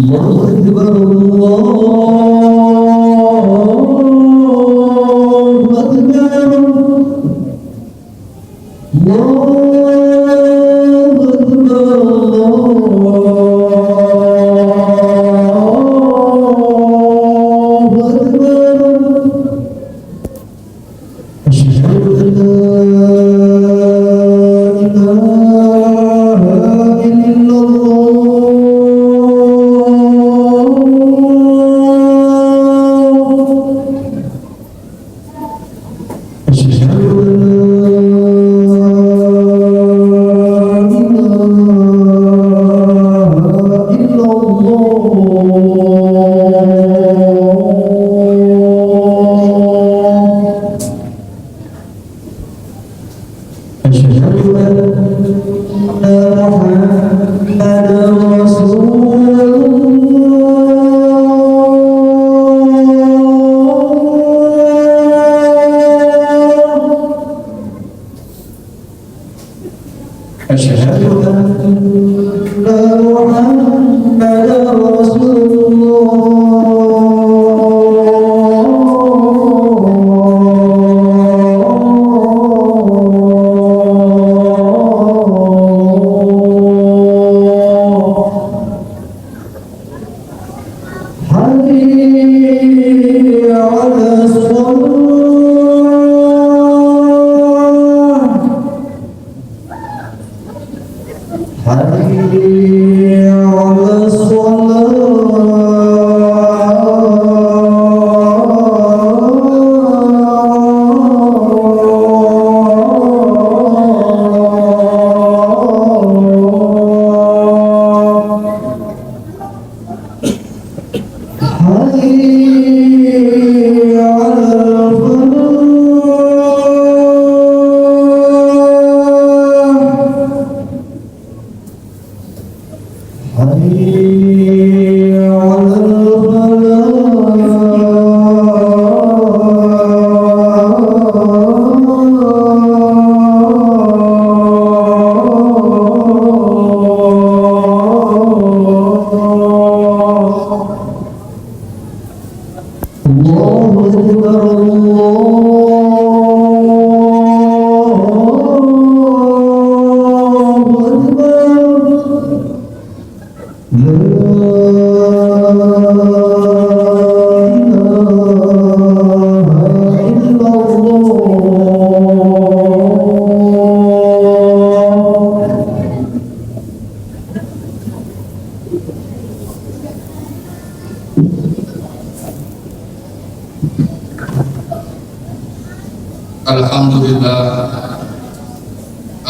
الله أكبر الله أكبر الله أكبر أشهد أن لا إله إلا الله أشهد أن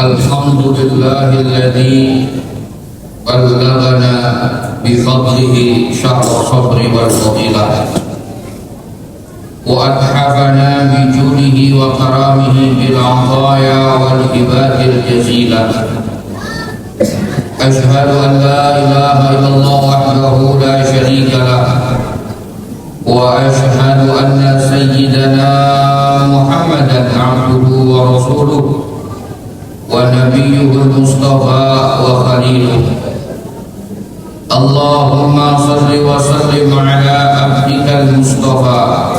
Alhamdulillahilladzi ballagana bifadlihi syahr sabri wal fadilah wa adhabana bijudihi wa karamihi bil ataya wal hibatil jazilah. Ashhadu an la ilaha illallah wahdahu la syarika lah wa ashhadu anna sayyidana Muhammadan abduhu wa rasuluh wa nabiyyuhul mustafa wa khaliluh. Allahumma salli wa sallim ala abdikal mustafa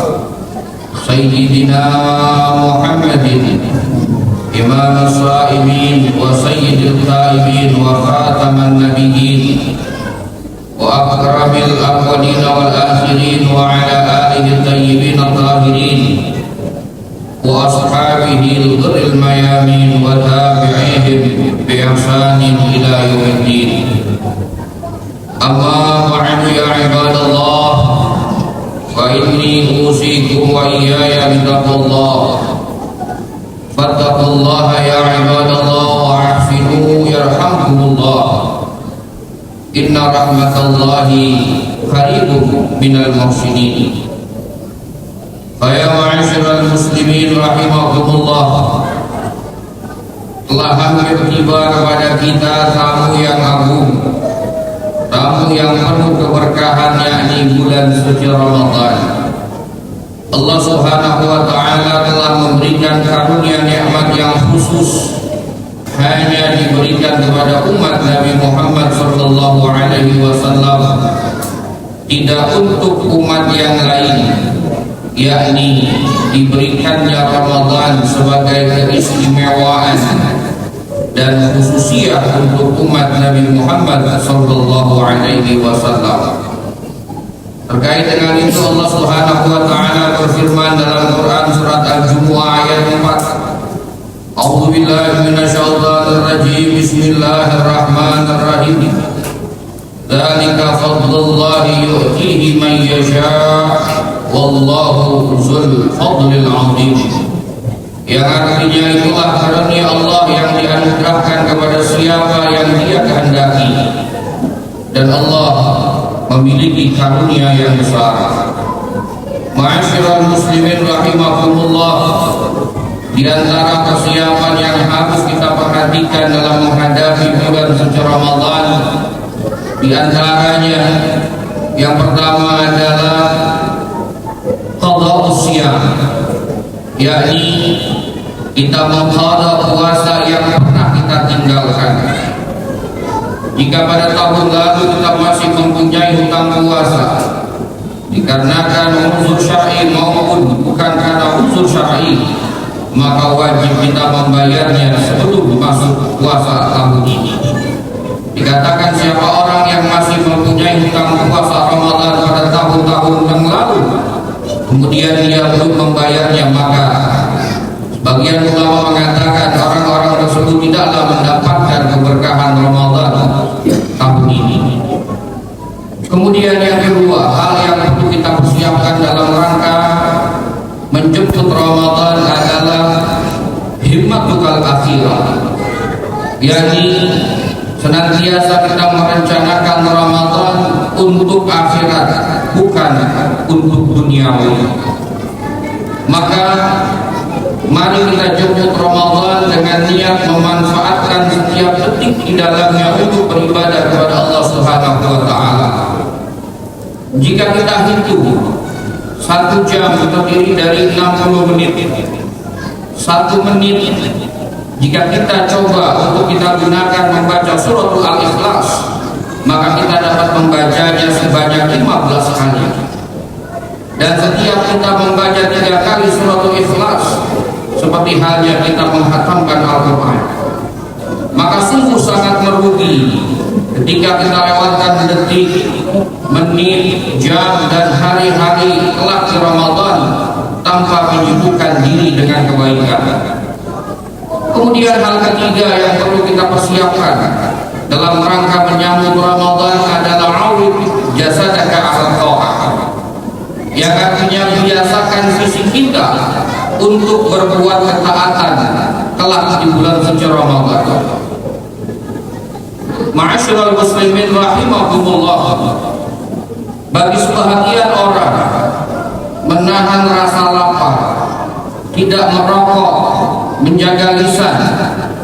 sayyidina Muhammadin imam as-sa'imin wa sayyidil qaimin wa khataman nabiyyin wa akramil awwalin wal akhirin wa ala alihi tayyibin at-tahirin wa ashabihi al-ghurril mayamin wa tabi'ihim bi ihsanin ila yaumiddin. Amma ba'du ya ibadallah, fa inni usikum wa iyaya bittaqwallah. Fattaqullaha ya ibadallah wa ahsinu yarhamkumullah. Inna rahmatallahi qaribun minal muhsinin. Ya ma'asyiral muslimin rahimakumullah, telah hampir tiba kepada kita tamu yang agung, tamu yang penuh keberkahan, yakni bulan suci Ramadan. Allah Subhanahu wa taala telah memberikan karunia nikmat yang khusus hanya diberikan kepada umat Nabi Muhammad sallallahu alaihi wasallam yakni diberikannya Ramadan sebagai keistimewaan dan khususiyah untuk umat Nabi Muhammad sallallahu alaihi wasallam. Terkait dengan itu Allah Subhanahu wa taala berfirman dalam Quran surat Al-Jumu'ah ayat 4. A'udzu billahi minasyaitonir rajim. Bismillahirrahmanirrahim. Dzalika fadlullahi yu'tihi man yasha' wallahu dzul fadlil 'adzim. Yang artinya itulah karunia Allah yang dianugerahkan kepada siapa yang Dia kehendaki, dan Allah memiliki karunia yang besar. Ma'asyiral muslimin rahimakumullah, di antara persiapan yang harus kita perhatikan dalam menghadapi bulan suci Ramadan, di antaranya yang pertama adalah qada'us shiyam, yakni kita mengqada puasa yang pernah kita tinggalkan. Jika pada tahun lalu kita masih mempunyai hutang puasa dikarenakan unsur syar'i maupun bukan karena unsur syar'i, maka wajib kita membayarnya sebelum masuk puasa tahun ini. Dikatakan siapa orang yang masih mempunyai hutang puasa Ramadan pada tahun-tahun yang lalu, kemudian dia belum membayarnya, maka sebagian ulama mengatakan orang-orang tersebut tidaklah mendapatkan keberkahan Ramadan tahun ini. Kemudian yang kedua, hal yang perlu kita persiapkan dalam rangka menjemput Ramadan adalah himmatukal akhirah, yakni senantiasa kita merencanakan Ramadan untuk akhirat, bukan untuk duniawi. Maka mari kita jemput Ramadan dengan niat memanfaatkan setiap detik di dalamnya untuk beribadah kepada Allah Subhanahu wa taala. Jika kita hitung 1 jam terdiri dari 60 menit, 1 menit jika kita coba untuk kita gunakan membaca surah Al-Ikhlas, maka kita dapat membacanya sebanyak 15 kali. Dan setiap kita membaca 3 kali surah Al-Ikhlas, seperti halnya kita menghatamkan Al-Quran, maka sungguh sangat merugi ketika kita lewatkan detik, menit, jam, dan hari-hari kelak di Ramadan tanpa menyibukkan diri dengan kebaikan. Kemudian hal ketiga yang perlu kita persiapkan dalam rangka menyambut Ramadan adalah awid jasadaka ala ta'ah, yang artinya biasakan fisik kita untuk berbuat ketaatan kelak di bulan suci Ramadan. Ma'asyiral muslimin rahimakumullah, bagi sebahagian orang menahan rasa lapar, tidak merokok, menjaga lisan,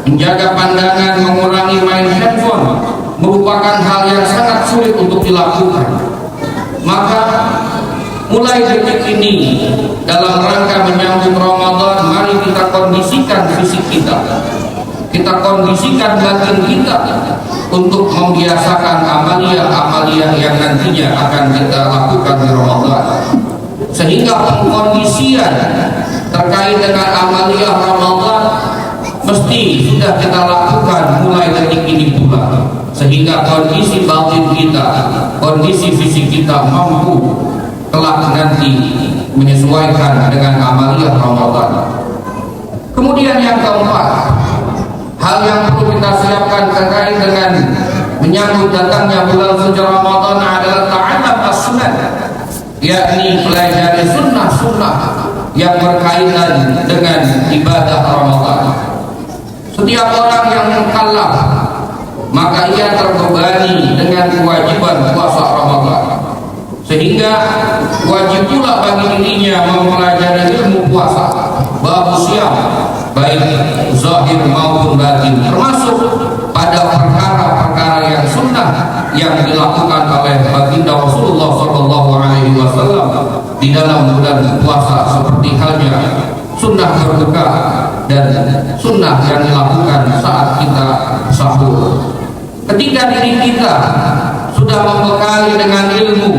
menjaga pandangan, mengurangi main handphone merupakan hal yang sangat sulit untuk dilakukan. Maka mulai detik ini dalam rangka menyambut Ramadan, mari kita kondisikan fisik kita, kita kondisikan batin kita untuk membiasakan amalia-amalia yang nantinya akan kita lakukan di Ramadan, sehingga pengkondisian terkait dengan amalia Ramadan mesti sudah kita lakukan mulai detik ini pula, sehingga kondisi batin kita, kondisi fisik kita mampu kelak nanti menyesuaikan dengan amalia Ramadan. Kemudian yang keempat, hal yang perlu kita siapkan terkait dengan menyambut datangnya bulan suci Ramadan adalah ta'allum as-sunnah, yakni pelajari sunnah-sunnah yang berkaitan dengan ibadah Ramadan. Setiap orang yang mukallaf, maka ia terbebani dengan kewajiban puasa Ramadan, sehingga wajib pula bagi dirinya mempelajari ilmu puasa, bab siam, baik zahir maupun batin, termasuk pada perkara-perkara yang sunnah yang dilakukan oleh baginda Rasulullah SAW di dalam bulan puasa, seperti halnya sunnah berbuka dan sunnah yang dilakukan saat kita sahur. Ketika diri kita sudah membekali dengan ilmu,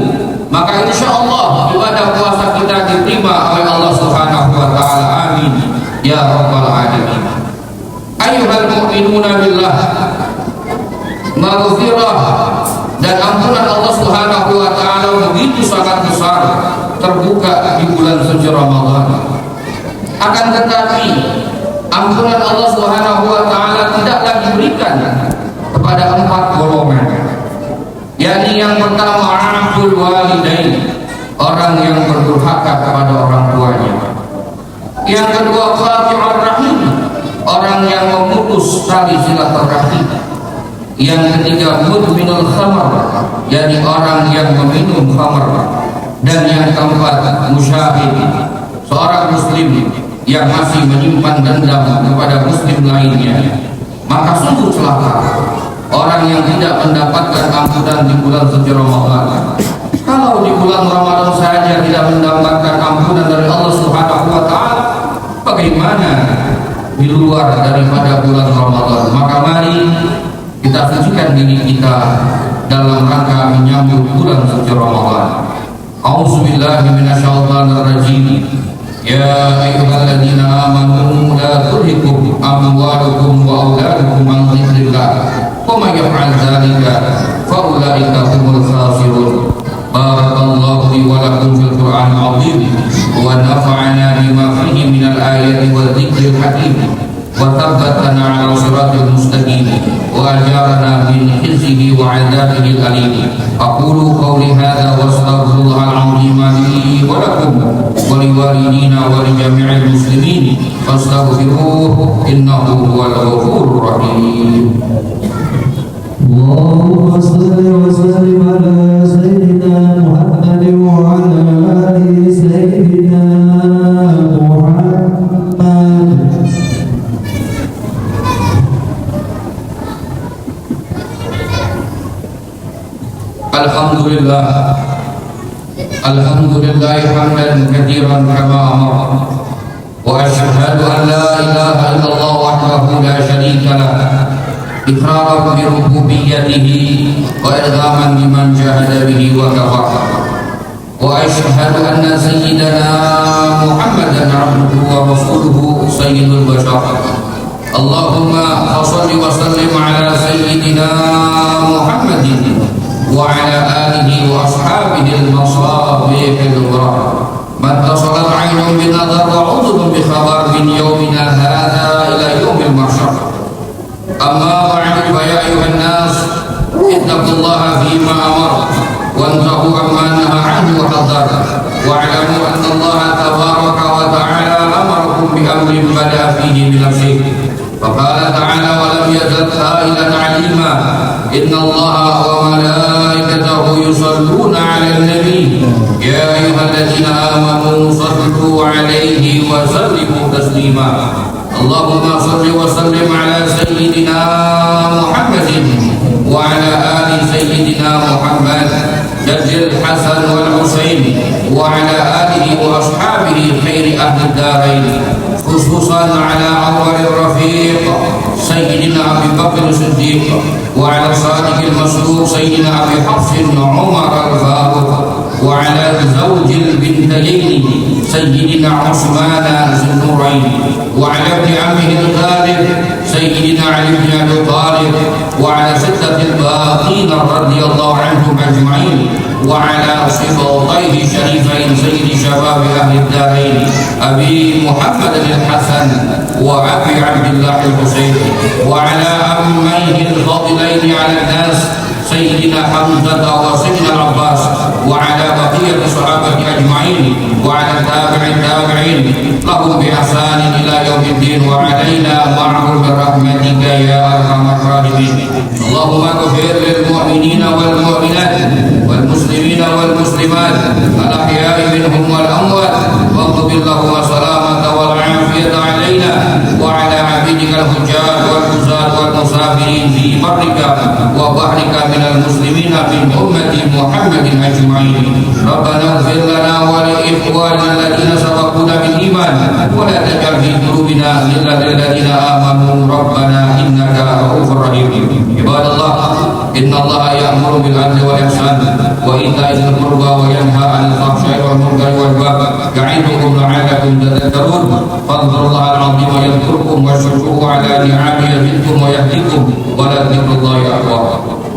maka insya Allah ibadah puasa kita diterima oleh Allah Subhanahu wa taala. Amin ya rabbal alamin. Ayyuhal mu'minuna billah, maghfirah dan ampunan Allah Subhanahu wa taala begitu sangat besar terbuka di bulan suci Ramadan. Akan tetapi ampunan Allah Subhanahu wa taala tidaklah diberikan kepada 4 golongan. Yakni yang pertama, aqul walidain, orang yang berdurhaka kepada orang tuanya. Yang kedua, qati'ur rahim, orang yang memutus tali silaturahim. Yang ketiga, mudminul khamar, yakni orang yang meminum khamar. Dan yang keempat, musyahid, seorang muslim yang masih menyimpan dendam kepada muslim lainnya. Maka sungguh celaka orang yang tidak mendapatkan ampunan di bulan suci Ramadan. Kalau di bulan Ramadan saja tidak mendapatkan ampunan dari Allah Subhanahu wa taala, bagaimana di luar daripada bulan Ramadan? Maka mari kita sucikan diri kita dalam rangka menyambut bulan suci Ramadan. A'udzubillahi minasyaitonir rajim. Ya ayyuhalladzina amanu la tulhikum amwalukum wa auladukum an dzikrillah. Wa may yaf'al dzalika fa ulaika humul khasirun. Barakallahu li wa lakum fil Qur'anil 'azim wa nafa'ana bima fihi minal ayati wa dzikril hakim. وثبتنا على صراط المستقيم وأجارنا من خزيه وعذابه الأليم. أقول قولي هذا وأستغفر الله العظيم لي ولكم ولوالدينا ولجميع المسلمين فاستغفروه إنه هو الغفور الرحيم. اللهم صل وسلم على سيدنا محمد وعلى آل سيدنا محمد. Alhamdulillah hamdan katsiran kama amara wa asyhadu an la ilaha illallah wahdahu la syarika lah iqraran bi rububiyyatihi wa idhaman liman jahada bihi wa kafara wa asyhadu anna sayyidana Muhammadan abduhu wa rasuluhu sayyidul bashar. Allahumma shalli wa sallim ala sayyidina Muhammadin wa ala alihi wa ashabihi al-masabihil ghurab. Man tasalat 'ainun bin nadhar wa 'udhun bi khabar min yawmina hadha ila yawmil mahsyar. Amma ba'du fa ya ayuhan nas ittaqullaha fima amara wa antahu amma naha 'anhu wa hadara wa 'alamu anna Allah tabaraka wa ta'ala amarakum bi amrin bada fihi min nafsihi. Faqala ta'ala wa lam yazal qa'ilan 'alima inna Allah wa malaikatahu yusalluna 'alan nabi ya ayyuhalladzina amanu sallu 'alaihi wa sallimu taslima. Allahumma shalli wa sallim ala sayyidina Muhammadin wa ala ali sayyidina Muhammad jaddil Hasan wal Husain wa ala alihi wa ashabihi khairi ahli darain, khususan ala awwalil rafiq sayyidina Abi Bakr Siddiq wa ala sadiqil masduq sayyidina Abi Hafs Umar al-Faruq wa ala zawjil bintayn sayyidina Utsman Zunnurain wa ala ibn ammihi al-Ghalib sayyidina Ali bin Abi Thalib wa ala sittatil baqin radhiyallahu anhum ajma'in wa ala sifatayhi syarifain sayyidi shabab ahli ad-darain Abi Muhammad al-Hasan wa Abi Abdullah al-Husain wa ala ammayhi al-fadilain ala an-nas sayyidina Hamzah wa sayyidina Abbas wa ala baqiyati sahabati ajma'in wa ala tabi'in lahum bi ihsanin ila yaumiddin wa alaina ma'ahum bi rahmatika ya arhamar rahimin. Allahumma ighfir lil mu'minina wal mu'minat wal muslimina wal muslimat al ahya'i minhum wal amwat waghfir lahum salamata wal 'afiyata 'alaina wa 'ala 'abidika al-hujjaj wal huzat wal musafirin fi barrika wa bahrika minal muslimina min ummati Muhammadin ajma'in. Rabbana ighfir lana wa li ikhwanina alladhina sabaquna bil iman wa la taj'al fi qulubina ghillan lil ladzina amanu rabbana innaka ra'ufur rahim. Ibadallah, إن الله يأمر بالعدل والإحسان وإيتاء ذي القربى وينهى عن الفحشاء والمنكر والبغي يعظكم لعلكم تذكرون فاذكروا الله العظيم يذكركم واشكروه على نعمه يزدكم ويهديكم ولذكر الله أكبر.